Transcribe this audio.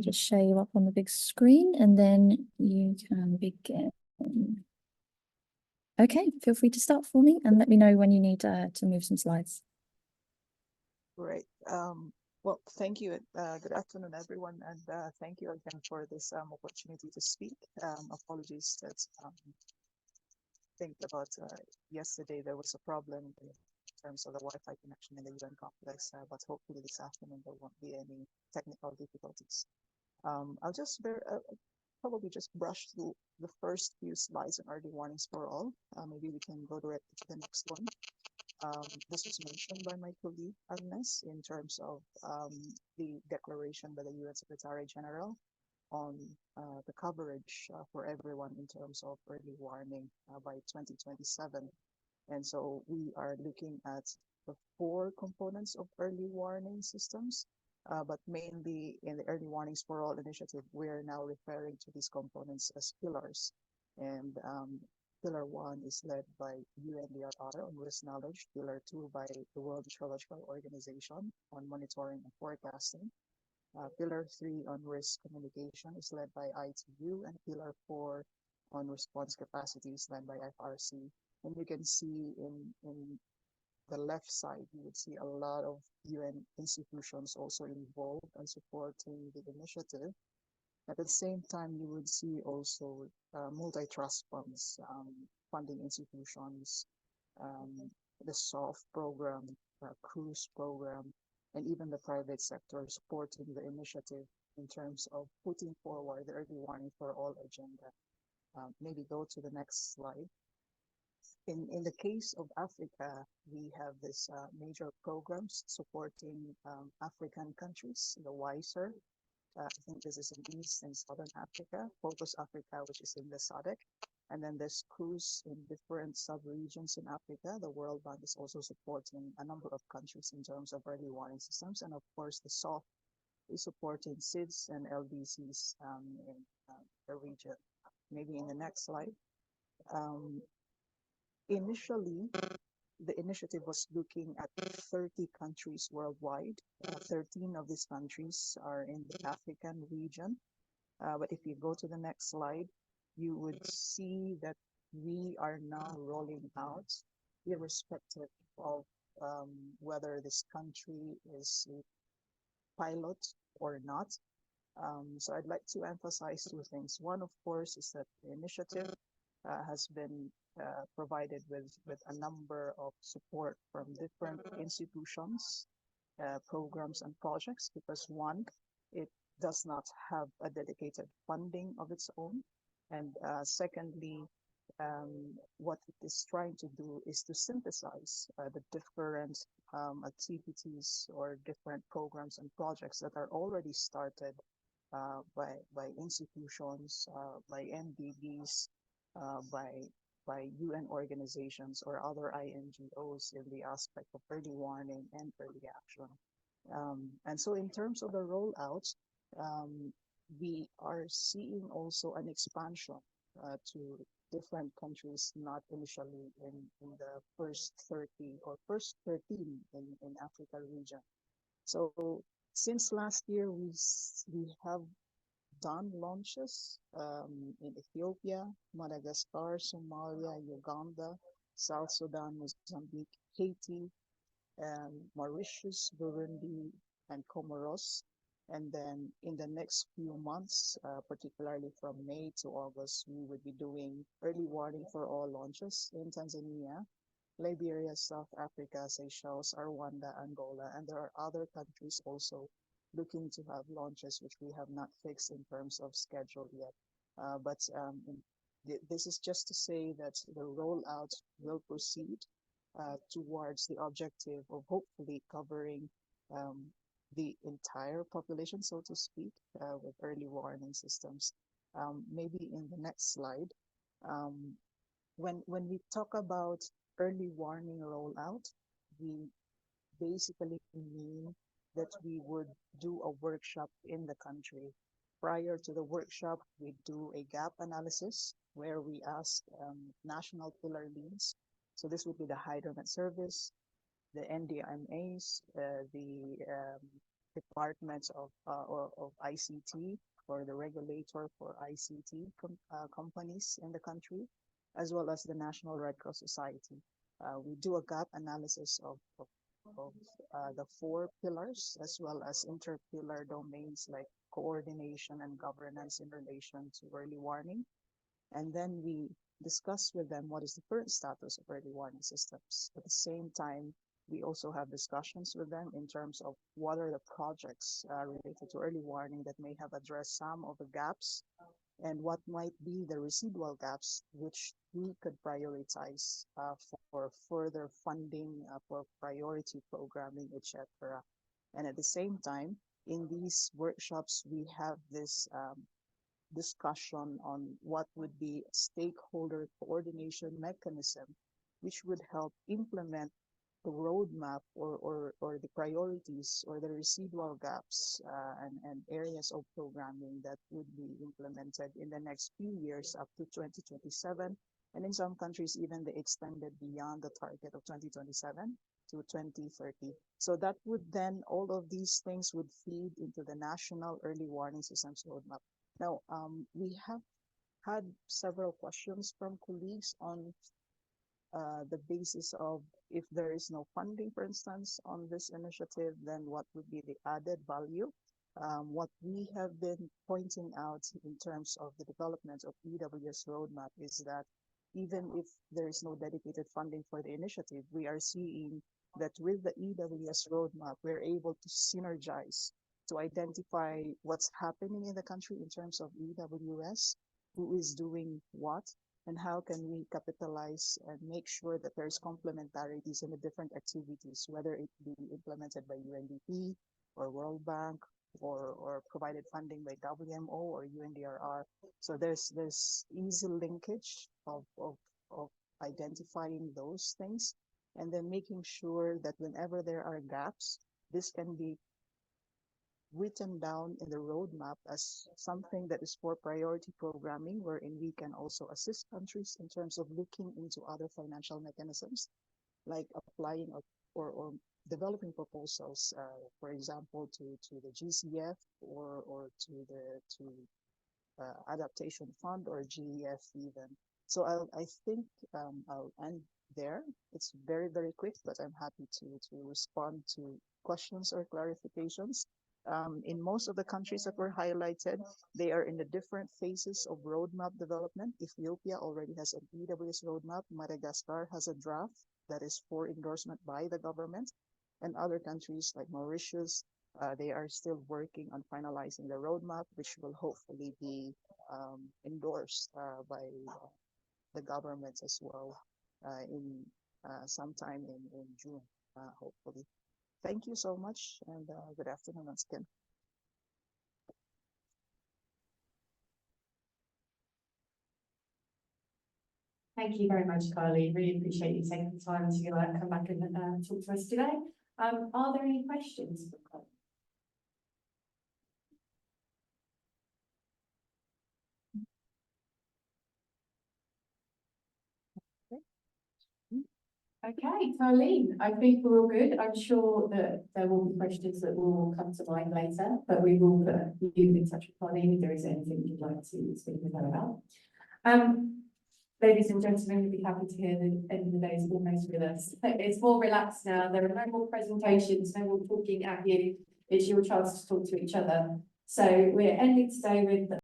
just share you up on the big screen and then you can begin. Okay, feel free to start for me and let me know when you need to move some slides. Great. Well, thank you. Good afternoon, everyone, and thank you again for this opportunity to speak. Apologies that think about yesterday there was a problem in terms of the Wi-Fi connection in the UN complex, but hopefully this afternoon there won't be any technical difficulties. I'll just probably just brush through the first few slides on early warnings for all. Maybe we can go directly to the next one. This was mentioned by my colleague Agnes in terms of the declaration by the UN Secretary General on the coverage for everyone in terms of early warning by 2027. And so we are looking at the 4 components of early warning systems, but mainly in the Early Warnings for All initiative, we're now referring to these components as pillars. And Pillar 1 is led by UNDRR on risk knowledge, Pillar 2 by the World Meteorological Organization on monitoring and forecasting. Pillar 3 on risk communication is led by ITU, and Pillar 4 on response capacity is led by FRC. And you can see in the left side, you would see a lot of UN institutions also involved and supporting the initiative. At the same time, you would see also multi-trust funds, funding institutions, the SOFT program, cruise program, and even the private sector supporting the initiative in terms of putting forward the early warning for all agenda. Maybe go to the next slide. In the case of Africa, we have this major programs supporting African countries, the WISER. I think this is in East and Southern Africa, Focus Africa, which is in the SADC. And then there's cruise in different sub-regions in Africa. The World Bank is also supporting a number of countries in terms of early warning systems. And of course, the SOFT is supporting SIDS and LDCs in the region. Maybe in the next slide. Initially, the initiative was looking at 30 countries worldwide. 13 of these countries are in the African region. But if you go to the next slide, you would see that we are now rolling out, irrespective of whether this country is a pilot or not. So I'd like to emphasize 2 things. One, of course, is that the initiative has been provided with a number of support from different institutions, programs and projects, because 1, it does not have a dedicated funding of its own. And secondly, what it is trying to do is to synthesize the different activities or different programs and projects that are already started by institutions, by MDBs, by UN organizations or other INGOs in the aspect of early warning and early action. And so in terms of the rollout, we are seeing also an expansion to different countries, not initially in the first 30 or first 13 in Africa region. So since last year, we have done launches in Ethiopia, Madagascar, Somalia, Uganda, South Sudan, Mozambique, Haiti, Mauritius, Burundi, and Comoros. And then in the next few months, particularly from May to August, we would be doing early warning for all launches in Tanzania, Liberia, South Africa, Seychelles, Rwanda, Angola, and there are other countries also looking to have launches, which we have not fixed in terms of schedule yet. But this is just to say that the rollout will proceed towards the objective of hopefully covering the entire population, so to speak, with early warning systems. Maybe in the next slide, when we talk about early warning rollout, we basically mean that we would do a workshop in the country. Prior to the workshop, we do a gap analysis where we ask national pillar leads. So this would be the Hydromet Service, the NDMAs, the departments of ICT, or the regulator for ICT companies in the country, as well as the National Red Cross Society. We do a gap analysis of the 4 pillars, as well as inter-pillar domains like coordination and governance in relation to early warning. And then we discuss with them what is the current status of early warning systems. At the same time, we also have discussions with them in terms of what are the projects related to early warning that may have addressed some of the gaps, and what might be the residual gaps which we could prioritize for further funding for priority programming, etc. And at the same time, in these workshops, we have this discussion on what would be a stakeholder coordination mechanism, which would help implement the roadmap or the priorities or the residual gaps and areas of programming that would be implemented in the next few years up to 2027. And in some countries, even they extended beyond the target of 2027 to 2030. So that would then, all of these things would feed into the National Early Warning Systems Roadmap. Now, we have had several questions from colleagues on the basis of, if there is no funding, for instance, on this initiative, then what would be the added value? What we have been pointing out in terms of the development of EWS roadmap is that even if there is no dedicated funding for the initiative, we are seeing that with the EWS roadmap, we're able to synergize to identify what's happening in the country in terms of EWS, who is doing what, and how can we capitalize and make sure that there's complementarities in the different activities, whether it be implemented by UNDP or World Bank or provided funding by WMO or UNDRR. So there's easy linkage of identifying those things, and then making sure that whenever there are gaps, this can be written down in the roadmap as something that is for priority programming, wherein we can also assist countries in terms of looking into other financial mechanisms, like applying or developing proposals, for example, to the GCF or to the Adaptation Fund or GEF even. So I think I'll end there. It's very, very quick, but I'm happy to respond to questions or clarifications. In most of the countries that were highlighted, they are in the different phases of roadmap development. Ethiopia already has an EWS roadmap. Madagascar has a draft that is for endorsement by the government. And other countries like Mauritius, they are still working on finalizing the roadmap, which will hopefully be endorsed by the governments as well in sometime in June, hopefully. Thank you so much, and good afternoon once again. Thank you very much, Carly. Really appreciate you taking the time to come back and talk to us today. Are there any questions for Carly? Okay, Carlyne, I think we're all good. I'm sure that there will be questions that will come to mind later, but we will put you in touch with Carlyne if there is anything you'd like to speak with her about. Ladies and gentlemen, you'll be happy to hear the end of the day is almost with us. It's more relaxed now. There are no more presentations, no more talking at you. It's your chance to talk to each other. So we're ending today with